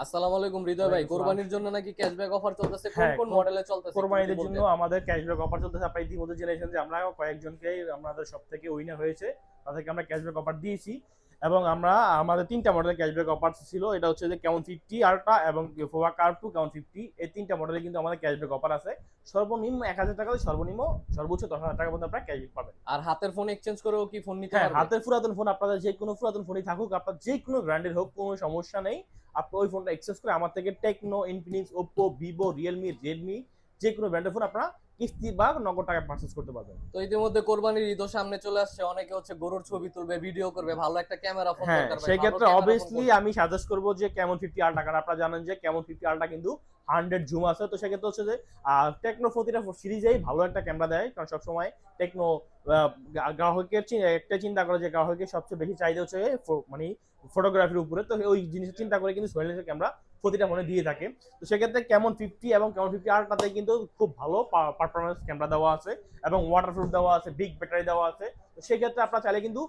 আসসালামু আলাইকুম হৃদয় ভাই, কোরবানির জন্য নাকি ক্যাশব্যাক অফার চলতেছে? কোন হ্যাঁ, কোন মডেলে চলতেছে একটু যদি কোরবানিদের জন্য বলতেন। আমাদের ক্যাশব্যাক অফার চলতেছে। আপনারা ইতিমধ্যে জেনেছেন যে আমরা কয়েকজনকে আমাদের সব থেকে উইনার হয়েছে, তাদেরকে আমরা ক্যাশব্যাক অফার দিয়েছি। এবং আমাদের ৩টা মডেলের ক্যাশব্যাক অফার ছিল। এটা হচ্ছে যে কেমন 50 আলট্রা এবং ফোভা কার টু কেমন 50, এই ৩টা মডেলে কিন্তু আমাদের ক্যাশব্যাক অফার আছে। সর্বনিম্ন ১,০০০ টাকা, সর্বনিম্ন সর্বোচ্চ ১০,০০০ টাকা পর্যন্ত আপনারা ক্যাশব্যাক পাবেন। আর হাতের ফোন এক্সচেঞ্জ করেও কি ফোন নিতে হ্যাঁ, পারবে? হাতের পুরাতন ফোন, আপনাদের যে কোনো পুরাতন ফোনই থাকুক, আপনার যে কোনো ব্র্যান্ডের হোক, কোনো সমস্যা নেই। আপনি ওই ফোনটা এক্সচেঞ্জ করে আমার থেকে Tecno, Infinix, Oppo, Vivo, Realme, Redmi যে কোনো ব্র্যান্ডের ফোন আপনারা কিস্তি বা নগদ টাকায় পারচেজ করতে পারবেন। তো ইতিমধ্যে কোরবানির ঈদও সামনে চলে আসছে, অনেকে হচ্ছে গরুর ছবি তুলবে, ভিডিও করবে, ভালো একটা ক্যামেরা ফোন হ্যাঁ, দরকার ভাই, সেই ভালো ক্ষেত্রে ক্যামেরা ফোন অবভিয়াসলি কোনটা? আমি সাজেস্ট করব যে কেমন 50 আলট্রা, কারণ আপনারা জানেন যে কেমন 50 আলট্রা কিন্তু 100 জুম আছে। তো সেক্ষেত্রে হচ্ছে যে টেকনো প্রতিটা সিরিজেই ভালো একটা ক্যামেরা দেয়, কারণ সবসময় টেকনো গ্রাহকের একটা চিন্তা করে যে গ্রাহকের সবচেয়ে বেশি চাহিদা হচ্ছে মানে ফটোগ্রাফির উপরে। তো ওই জিনিসের চিন্তা করে কিন্তু সোনি ক্যামেরা প্রতিটা ফোনে দিয়ে থাকে। তো সেক্ষেত্রে কেমন 50 এবং কেমন 50 আলট্রাতে কিন্তু খুব ভালো পারফরমেন্স ক্যামেরা দেওয়া আছে এবং ওয়াটারপ্রুফ দেওয়া আছে, বিগ ব্যাটারি দেওয়া আছে। তো সেই ক্ষেত্রে আপনারা চাইলে কিন্তু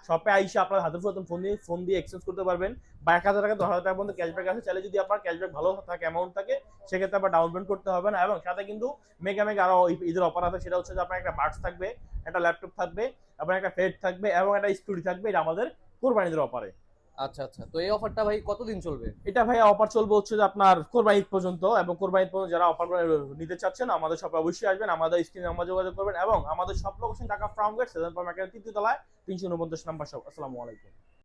শপে আইসা আপনার হাতের পুরাতন ফোন দিয়ে এক্সচেঞ্জ করতে পারবেন, বা ১,০০০ টাকা ১০,০০০ টাকা পর্যন্ত ক্যাশব্যাক আছে। চাইলে যদি আপনার ক্যাশব্যাক ভালো থাকে, অ্যামাউন্ট থাকে, সেক্ষেত্রে আপনার ডাউন পেমেন্ট করতে হবে না। এবং সাথে কিন্তু মেগা মেগা আরো ঈদের অফার আছে। সেটা হচ্ছে যে আপনার একটা বাডস থাকবে, একটা ল্যাপটপ থাকবে, এবং একটা ফেড থাকবে, এবং একটা স্কুটি থাকবে। এটা আমাদের কোরবানিদের অফারে। আচ্ছা আচ্ছা, তো এই অফারটা ভাই কতদিন চলবে? এটা ভাই অফার চলবে হচ্ছে যে আপনার কোরবানি ঈদ পর্যন্ত। এবং কোরবানি ঈদ পর্যন্ত যারা অফার নিতে চাচ্ছেন, আমাদের শপে অবশ্যই আসবেন, আমাদের স্ক্রিনে নাম্বার যোগাযোগ করবেন। এবং আমাদের সব লোকেশন ঢাকা ফার্ম গেট, সেভেন পার মার্কেটের ৩য় তলায় ৩৪৯ নাম্বার শপ। আসসালামু আলাইকুম।